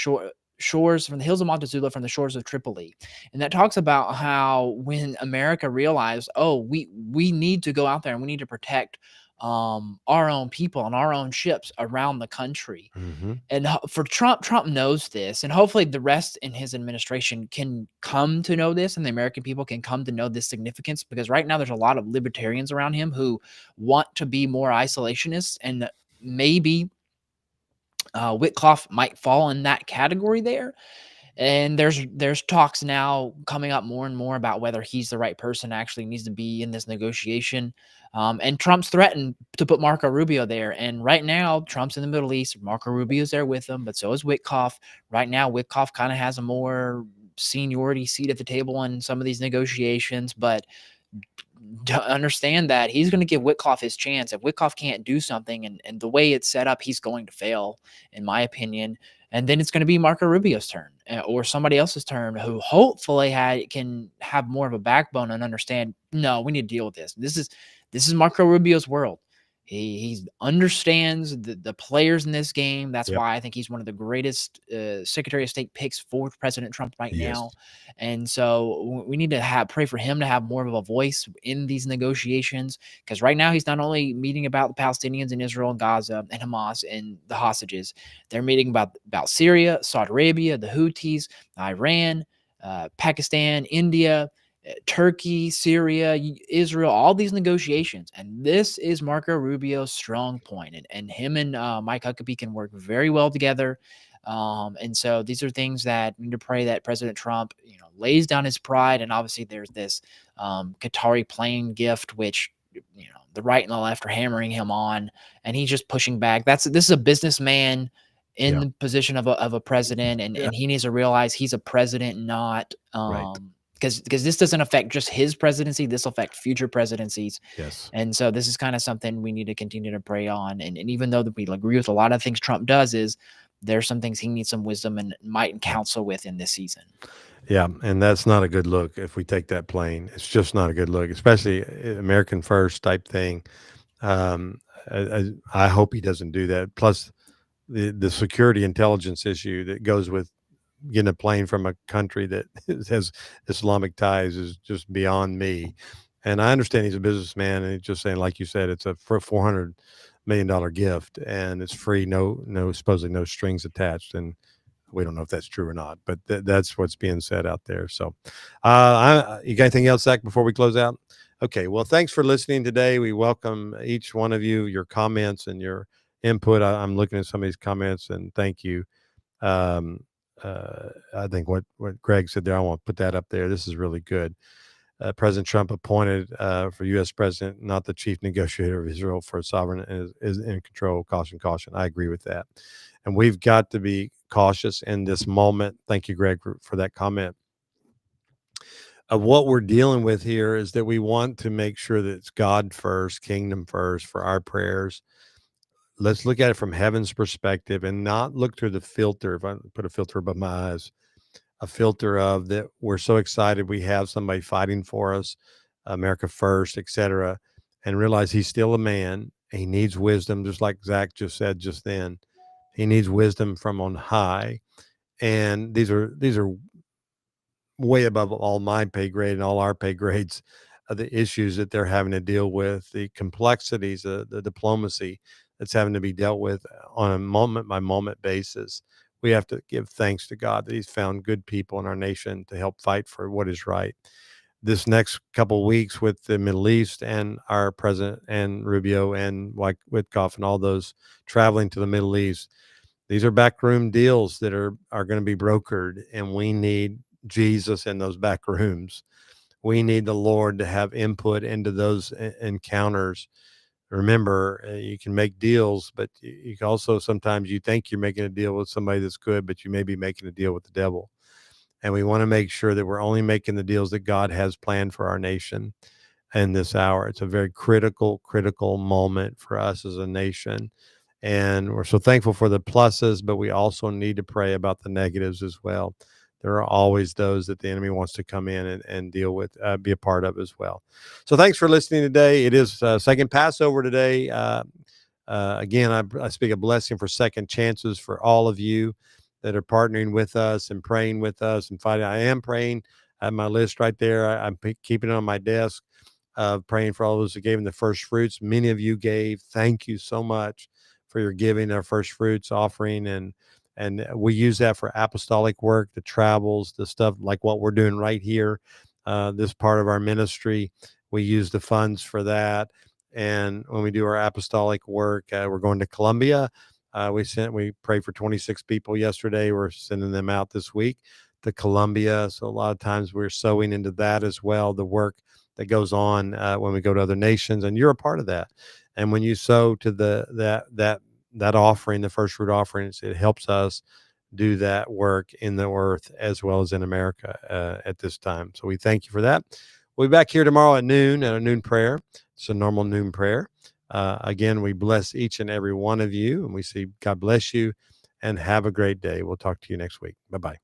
shores, from the hills of Montezuma, from the shores of Tripoli. And that talks about how when America realized, oh, we need to go out there and we need to protect our own people and our own ships around the country. Mm-hmm. And for Trump knows this, and hopefully the rest in his administration can come to know this, and the American people can come to know this significance, because right now there's a lot of libertarians around him who want to be more isolationists, and maybe Whitcroft might fall in that category there. And there's talks now coming up more and more about whether he's the right person actually needs to be in this negotiation. And Trump's threatened to put Marco Rubio there. And right now, Trump's in the Middle East. Marco Rubio's there with him, but so is Whitcroft. Right now, Whitcroft kind of has a more seniority seat at the table in some of these negotiations, but to understand that he's going to give Whitcroft his chance. If Whitcroft can't do something, and the way it's set up, he's going to fail, in my opinion. And then it's going to be Marco Rubio's turn, or somebody else's turn, who hopefully can have more of a backbone and understand, no, we need to deal with this. This is Marco Rubio's world. He understands the players in this game. That's Yep. why I think he's one of the greatest Secretary of State picks for President Trump right Yes. now. And so we need to pray for him to have more of a voice in these negotiations, because right now he's not only meeting about the Palestinians in Israel and Gaza and Hamas and the hostages. They're meeting about Syria, Saudi Arabia, the Houthis, Iran, Pakistan, India, Turkey, Syria, Israel, all these negotiations. And this is Marco Rubio's strong point. And him and Mike Huckabee can work very well together. And so these are things that we need to pray that President Trump, lays down his pride. And obviously there's this Qatari plane gift, which, the right and the left are hammering him on, and he's just pushing back. This is a businessman in the position of a president, and he needs to realize he's a president, not Right. because this doesn't affect just his presidency. This will affect future presidencies. Yes. And so this is kind of something we need to continue to pray on. And even though we agree with a lot of things Trump does, there's some things he needs some wisdom and might and counsel with in this season. Yeah, and that's not a good look if we take that plane. It's just not a good look, especially American first type thing. I hope he doesn't do that. Plus, the security intelligence issue that goes with getting a plane from a country that has Islamic ties is just beyond me. And I understand he's a businessman, and he's just saying, like you said, it's a $400 million gift, and it's free, supposedly no strings attached. And we don't know if that's true or not, but that's what's being said out there. So, you got anything else, Zach, before we close out? Okay. Well, thanks for listening today. We welcome each one of you, your comments and your input. I'm looking at some of these comments, and thank you. I think what Greg said there, I want to put that up there. This is really good. President Trump appointed for U.S. president, not the chief negotiator of Israel for sovereign, is in control. Caution, caution. I agree with that. And we've got to be cautious in this moment. Thank you, Greg, for that comment. What we're dealing with here is that we want to make sure that it's God first, kingdom first for our prayers. Let's look at it from heaven's perspective and not look through the filter. If I put a filter above my eyes, a filter of that we're so excited we have somebody fighting for us, America first, etc., and realize he's still a man. He needs wisdom, just like Zach just said just then. He needs wisdom from on high, and these are way above all my pay grade and all our pay grades of the issues that they're having to deal with, the complexities, the diplomacy that's having to be dealt with on a moment by moment basis. We have to give thanks to God that he's found good people in our nation to help fight for what is right. This next couple of weeks with the Middle East and our president and Rubio and Witkoff and all those traveling to the Middle East, these are backroom deals that are going to be brokered, and we need Jesus in those back rooms. We need the Lord to have input into those encounters. Remember, you can make deals, but you can also sometimes you think you're making a deal with somebody that's good, but you may be making a deal with the devil. And we want to make sure that we're only making the deals that God has planned for our nation in this hour. It's a very critical moment for us as a nation. And we're so thankful for the pluses, but we also need to pray about the negatives as well. There are always those that the enemy wants to come in and deal with, be a part of as well. So thanks for listening today. It is second Passover today. Again, I speak a blessing for second chances for all of you that are partnering with us and praying with us and fighting. I am praying. I have my list right there. I'm keeping it on my desk, praying for all those who gave in the first fruits. Many of you gave. Thank you so much for your giving, our first fruits offering. And we use that for apostolic work, the travels, the stuff like what we're doing right here, this part of our ministry. We use the funds for that. And when we do our apostolic work, we're going to Colombia. We prayed for 26 people yesterday. We're sending them out this week to Colombia. So a lot of times we're sowing into that as well, the work that goes on when we go to other nations, and you're a part of that. And when you sow to that offering, the first fruit offerings, it helps us do that work in the earth as well as in America at this time. So we thank you for that. We'll be back here tomorrow at noon at a noon prayer. It's a normal noon prayer. Again, we bless each and every one of you, and we say God bless you and have a great day. We'll talk to you next week. Bye-bye.